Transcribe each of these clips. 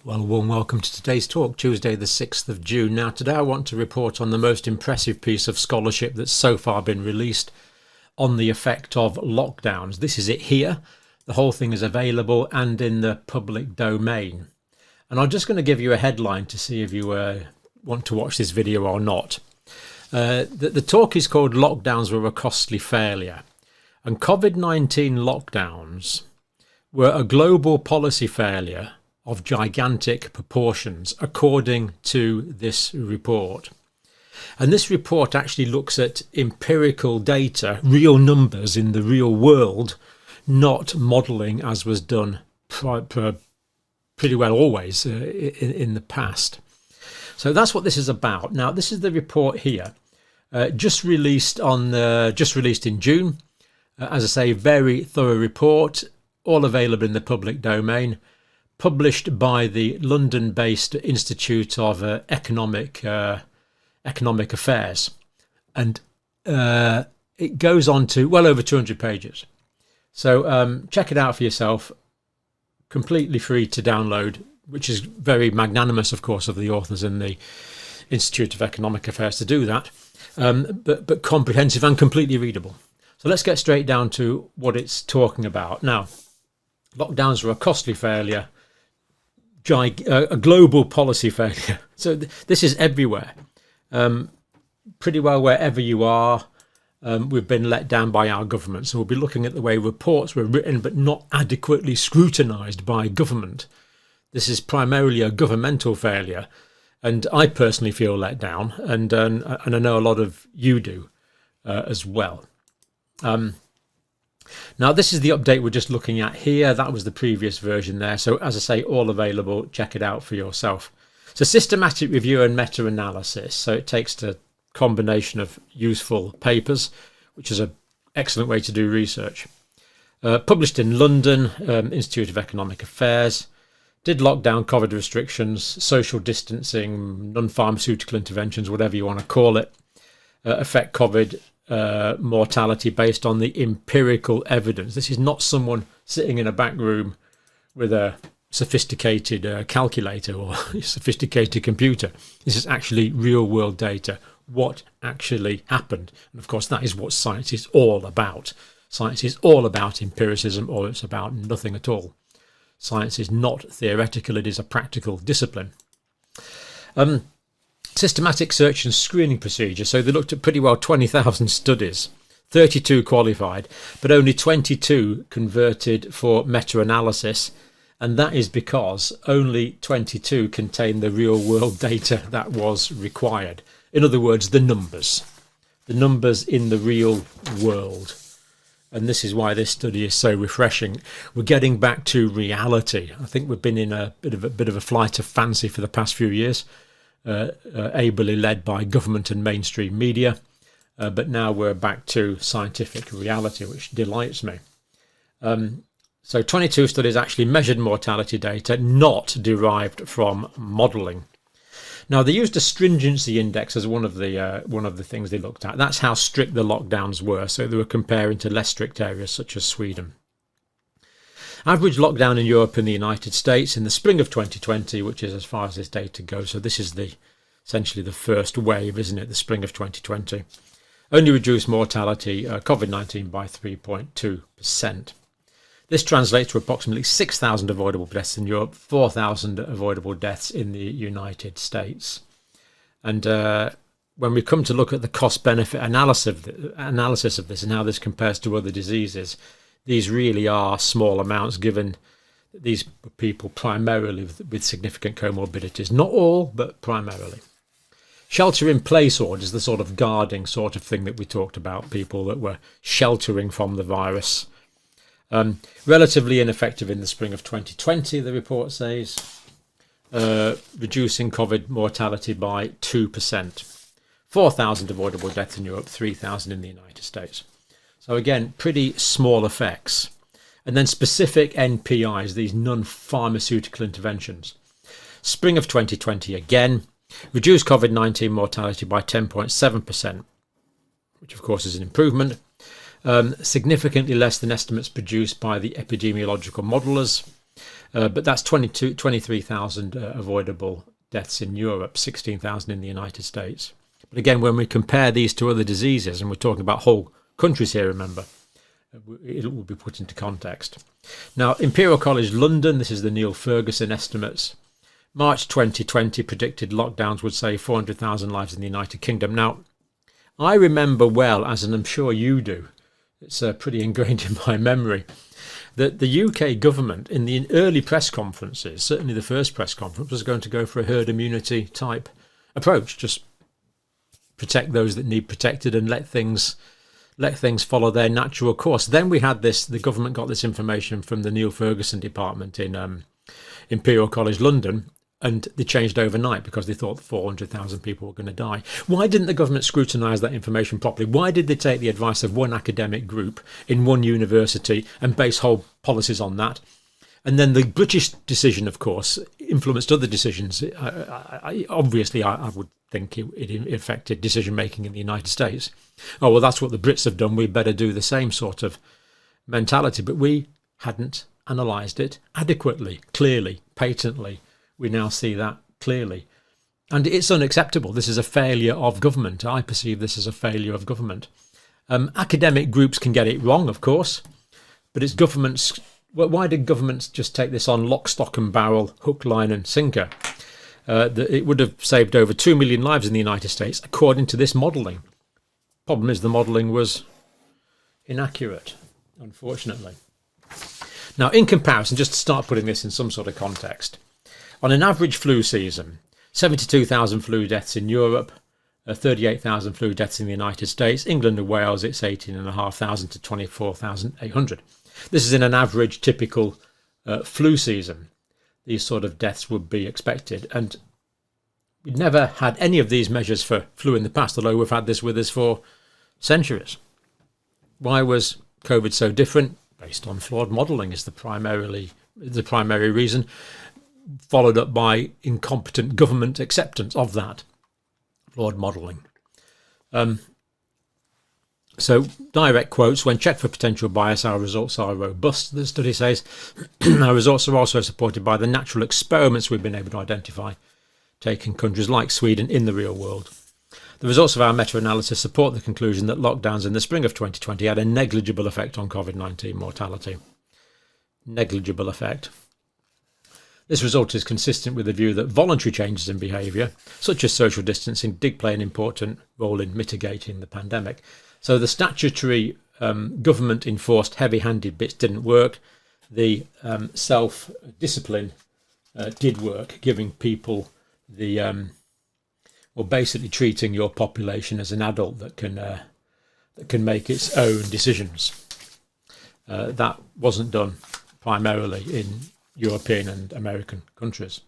Well, a warm welcome to today's talk, Tuesday the 6th of June. Now, today I want to report on the most impressive piece of scholarship that's so far been released on the effect of lockdowns. This is it here. The whole thing is available and in the public domain. And I'm just going to give you a headline to see if you want to watch this video or not. The talk is called Lockdowns Were a Costly Failure. And COVID-19 lockdowns were a global policy failure of gigantic proportions, according to this report. And this report actually looks at empirical data, real numbers in the real world, not modelling as was done pretty well always in the past. So that's what this is about. Now, this is the report here, just released in June. As I say, very thorough report, all available in the public domain, published by the London-based Institute of Economic Affairs, and it goes on to well over 200 pages. So check it out for yourself, completely free to download, which is very magnanimous, of course, of the authors in the Institute of Economic Affairs to do that, but comprehensive and completely readable. So let's get straight down to what it's talking about. Now, lockdowns were a costly failure, a global policy failure. So this is everywhere. Pretty well wherever you are, we've been let down by our government. So we'll be looking at the way reports were written but not adequately scrutinised by government. This is primarily a governmental failure, and I personally feel let down, and I know a lot of you do as well. Now, this is the update we're just looking at here. That was the previous version there. So as I say, all available. Check it out for yourself. So systematic review and meta-analysis. So it takes a combination of useful papers, which is an excellent way to do research. Published in London, Institute of Economic Affairs. Did lockdown, COVID restrictions, social distancing, non-pharmaceutical interventions, whatever you want to call it, affect COVID mortality based on the empirical evidence. This is not someone sitting in a back room with a sophisticated calculator or sophisticated computer. This is actually real world data, what actually happened. And of course, that is what science is all about. Science is all about empiricism, or it's about nothing at all. Science is not theoretical, it is a practical discipline. Systematic search and screening procedure. So they looked at pretty well 20,000 studies, 32 qualified, but only 22 converted for meta-analysis. And that is because only 22 contain the real world data that was required. In other words, the numbers in the real world. And this is why this study is so refreshing. We're getting back to reality. I think we've been in a bit of a flight of fancy for the past few years. Ably led by government and mainstream media, but now we're back to scientific reality, which delights me. So 22 studies actually measured mortality data not derived from modelling. Now, they used a stringency index as one of the things they looked at. That's how strict the lockdowns were. So they were comparing to less strict areas such as Sweden. Average lockdown in Europe and the United States in the spring of 2020, which is as far as this data goes. So this is essentially the first wave, isn't it? The spring of 2020. Only reduced mortality, COVID-19, by 3.2%. This translates to approximately 6,000 avoidable deaths in Europe, 4,000 avoidable deaths in the United States. And when we come to look at the cost-benefit analysis of this and how this compares to other diseases, these really are small amounts, given these people primarily with significant comorbidities. Not all, but primarily. Shelter-in-place orders, the sort of guarding sort of thing that we talked about, people that were sheltering from the virus. Relatively ineffective in the spring of 2020, the report says, reducing COVID mortality by 2%. 4,000 avoidable deaths in Europe, 3,000 in the United States. So again, pretty small effects. And then specific NPIs, these non-pharmaceutical interventions. Spring of 2020 again, reduced COVID-19 mortality by 10.7%, which of course is an improvement. Significantly less than estimates produced by the epidemiological modelers. But that's 23,000 avoidable deaths in Europe, 16,000 in the United States. But again, when we compare these to other diseases, and we're talking about whole countries here, remember, it will be put into context. Now, Imperial College London, this is the Neil Ferguson estimates. March 2020 predicted lockdowns would save 400,000 lives in the United Kingdom. Now, I remember well, as I'm sure you do, it's pretty ingrained in my memory, that the UK government in the early press conferences, certainly the first press conference, was going to go for a herd immunity type approach, just protect those that need protected and let things follow their natural course. Then we had this, the government got this information from the Neil Ferguson department in Imperial College London, and they changed overnight because they thought 400,000 people were going to die. Why didn't the government scrutinise that information properly? Why did they take the advice of one academic group in one university and base whole policies on that? And then the British decision, of course, influenced other decisions. Obviously, I would think it affected decision-making in the United States. Oh, well, that's what the Brits have done. We better do the same sort of mentality. But we hadn't analysed it adequately, clearly, patently. We now see that clearly. And it's unacceptable. This is a failure of government. I perceive this as a failure of government. Academic groups can get it wrong, of course, but it's governments. Why did governments just take this on lock, stock and barrel, hook, line and sinker? It would have saved over 2 million lives in the United States, according to this modelling. Problem is the modelling was inaccurate, unfortunately. Now, in comparison, just to start putting this in some sort of context, on an average flu season, 72,000 flu deaths in Europe, 38,000 flu deaths in the United States. England and Wales, it's 18,500 to 24,800. This is in an average typical flu season. These sort of deaths would be expected. And we've never had any of these measures for flu in the past, although we've had this with us for centuries. Why was COVID so different? Based on flawed modelling is the primary reason, followed up by incompetent government acceptance of that flawed modelling. So direct quotes, when checked for potential bias, our results are robust, the study says. Our results are also supported by the natural experiments we've been able to identify, taking countries like Sweden in the real world. The results of our meta-analysis support the conclusion that lockdowns in the spring of 2020 had a negligible effect on COVID-19 mortality. Negligible effect. This result is consistent with the view that voluntary changes in behaviour, such as social distancing, did play an important role in mitigating the pandemic. So the statutory government-enforced heavy-handed bits didn't work. The self-discipline did work, giving people the, basically treating your population as an adult that can make its own decisions. That wasn't done primarily in European and American countries.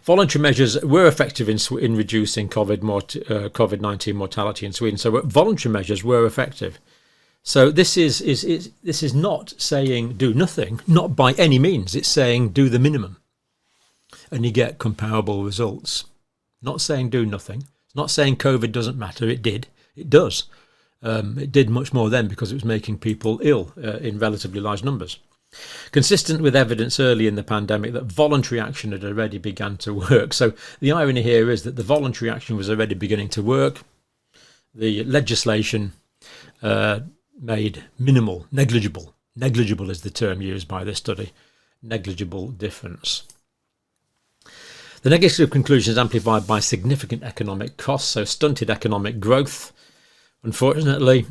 Voluntary measures were effective in reducing COVID-19 mortality in Sweden. So voluntary measures were effective. So this is not saying do nothing, not by any means. It's saying do the minimum, and you get comparable results. Not saying do nothing. It's not saying COVID doesn't matter. It did. It does. It did much more then because it was making people ill in relatively large numbers. Consistent with evidence early in the pandemic that voluntary action had already begun to work. So the irony here is that the voluntary action was already beginning to work. The legislation made minimal, negligible is the term used by this study, negligible difference. The negative conclusion is amplified by significant economic costs, so stunted economic growth. Unfortunately,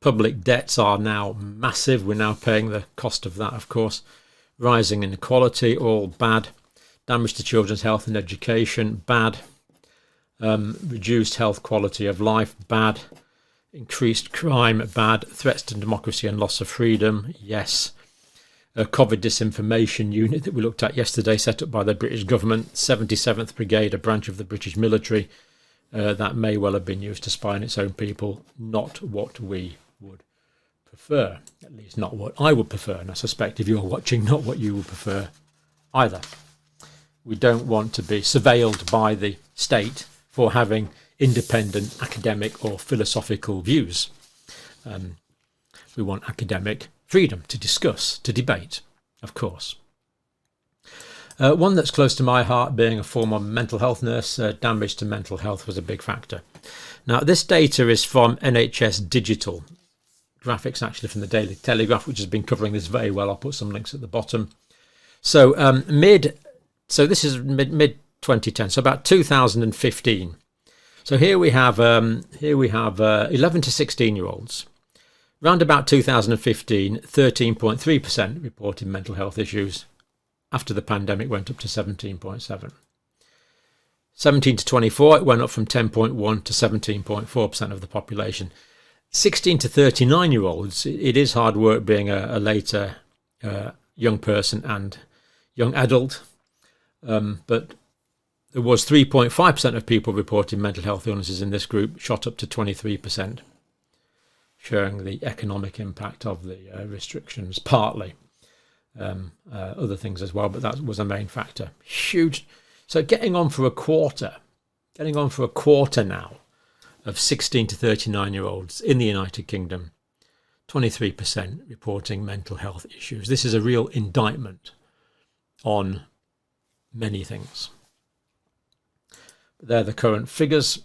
public debts are now massive. We're now paying the cost of that, of course. Rising inequality, all bad. Damage to children's health and education, bad. Reduced health quality of life, bad. Increased crime, bad. Threats to democracy and loss of freedom, yes. A COVID disinformation unit that we looked at yesterday, set up by the British government, 77th Brigade, a branch of the British military, that may well have been used to spy on its own people. Not what we would prefer, at least not what I would prefer, and I suspect if you're watching, not what you would prefer either. We don't want to be surveilled by the state for having independent academic or philosophical views. We want academic freedom to discuss, to debate, of course. One that's close to my heart, being a former mental health nurse, damage to mental health was a big factor. Now, this data is from NHS Digital. Graphics actually from the Daily Telegraph, which has been covering this very well. I'll put some links at the bottom. So this is mid 2010, so about 2015. So here we have 11 to 16-year-olds. Round about 2015, 13.3% reported mental health issues. After the pandemic, went up to 17.7. 17 to 24, it went up from 10.1 to 17.4% of the population. 16 to 39-year-olds, it is hard work being a later young person and young adult, but there was 3.5% of people reporting mental health illnesses in this group, shot up to 23%, showing the economic impact of the restrictions, partly. Other things as well, but that was a main factor. Huge. So getting on for a quarter now of 16 to 39-year-olds in the United Kingdom, 23% reporting mental health issues. This is a real indictment on many things. They're the current figures.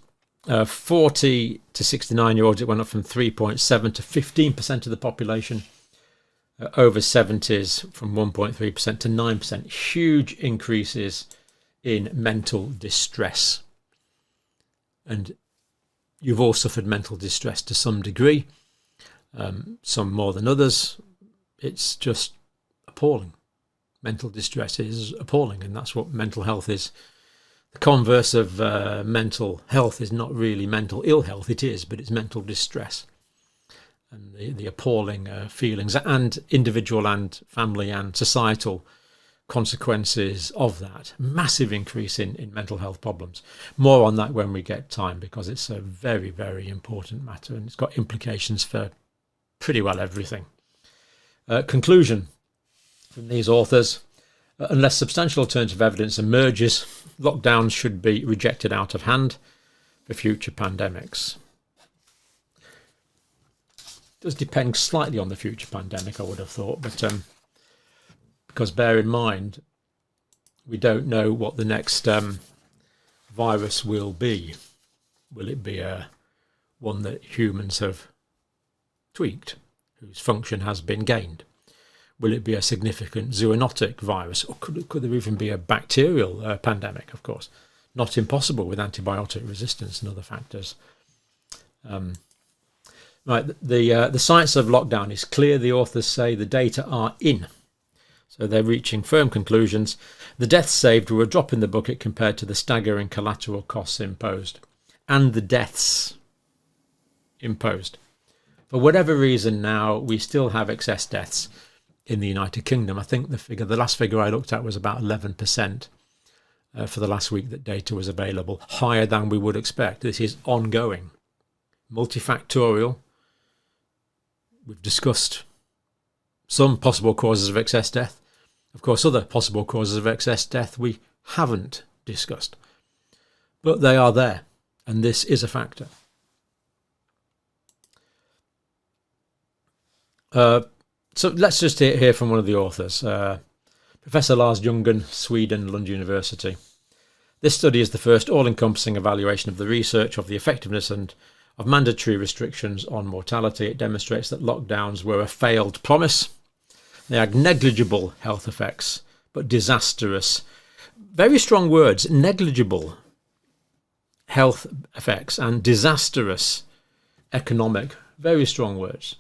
40 to 69-year-olds, it went up from 3.7 to 15% of the population. Over 70s from 1.3% to 9%. Huge increases in mental distress. And you've all suffered mental distress to some degree, some more than others. It's just appalling. Mental distress is appalling, and that's what mental health is. The converse of mental health is not really mental ill health, it is, but it's mental distress. And the appalling feelings and individual and family and societal consequences of that. Massive increase in mental health problems. More on that when we get time, because it's a very, very important matter and it's got implications for pretty well everything. Conclusion from these authors: unless substantial alternative evidence emerges, lockdowns should be rejected out of hand for future pandemics. Does depend slightly on the future pandemic, I would have thought, but because bear in mind, we don't know what the next virus will be. Will it be one that humans have tweaked, whose function has been gained? Will it be a significant zoonotic virus, or could there even be a bacterial pandemic? Of course, not impossible with antibiotic resistance and other factors. Right, the science of lockdown is clear. The authors say the data are in. So they're reaching firm conclusions. The deaths saved were a drop in the bucket compared to the staggering collateral costs imposed. And the deaths imposed. For whatever reason now, we still have excess deaths in the United Kingdom. I think the last figure I looked at was about 11% for the last week that data was available. Higher than we would expect. This is ongoing. Multifactorial. We've discussed some possible causes of excess death. Of course, other possible causes of excess death we haven't discussed. But they are there, and this is a factor. So let's just hear from one of the authors. Professor Lars Ljunggren, Sweden, Lund University. This study is the first all-encompassing evaluation of the research of the effectiveness and of mandatory restrictions on mortality. It demonstrates that lockdowns were a failed promise. They had negligible health effects, but disastrous. Very strong words, negligible health effects and disastrous economic, very strong words.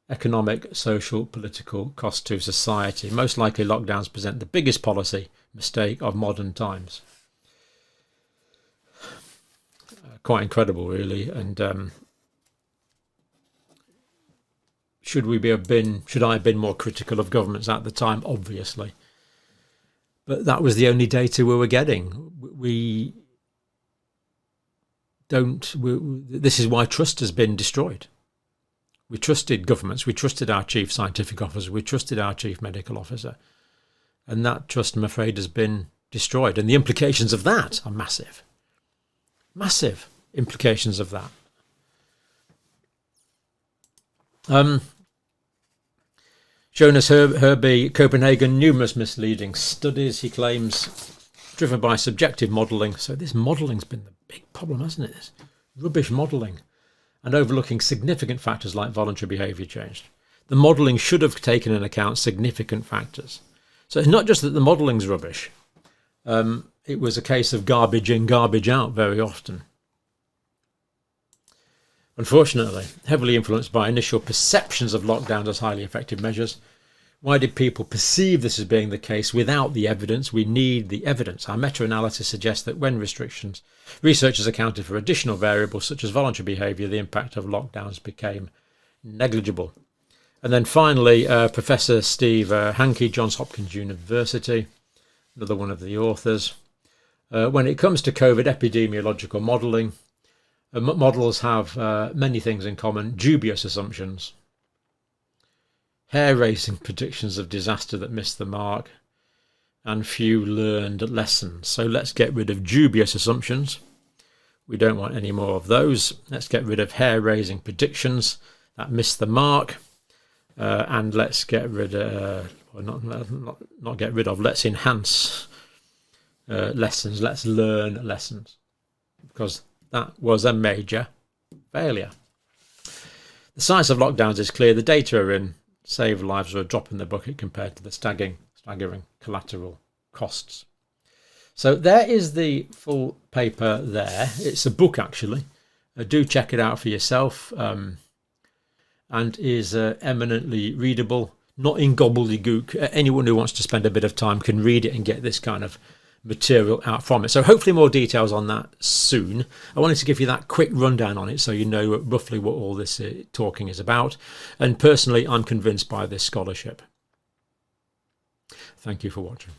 Economic, social, political cost to society. Most likely lockdowns present the biggest policy mistake of modern times. Quite incredible, really. And should I have been more critical of governments at the time? Obviously. But that was the only data we were getting. This is why trust has been destroyed. We trusted governments, we trusted our chief scientific officer, we trusted our chief medical officer. And that trust, I'm afraid, has been destroyed. And the implications of that are massive. Massive implications of that. Jonas Herbie, Copenhagen, numerous misleading studies, he claims, driven by subjective modelling. So this modelling's been the big problem, hasn't it? This rubbish modelling, and overlooking significant factors like voluntary behaviour change. The modelling should have taken into account significant factors. So it's not just that the modelling's rubbish. It was a case of garbage in, garbage out very often. Unfortunately, heavily influenced by initial perceptions of lockdowns as highly effective measures. Why did people perceive this as being the case without the evidence? We need the evidence. Our meta-analysis suggests that when researchers accounted for additional variables such as voluntary behaviour, the impact of lockdowns became negligible. And then finally, Professor Steve Hankey, Johns Hopkins University, another one of the authors. When it comes to COVID epidemiological modelling, models have many things in common: dubious assumptions, hair-raising predictions of disaster that missed the mark, and few learned lessons. So let's get rid of dubious assumptions. We don't want any more of those. Let's get rid of hair-raising predictions that missed the mark, and let's get rid of, not get rid of, let's enhance lessons. Let's learn lessons, because that was a major failure. The science of lockdowns is clear. The data are in. Save lives are a drop in the bucket compared to the staggering collateral costs. So there is the full paper there. It's a book, actually. Do check it out for yourself, and is eminently readable, not in gobbledygook. Anyone who wants to spend a bit of time can read it and get this kind of material out from it. So hopefully more details on that soon. I wanted to give you that quick rundown on it so you know roughly what all this talking is about. And personally, I'm convinced by this scholarship. Thank you for watching.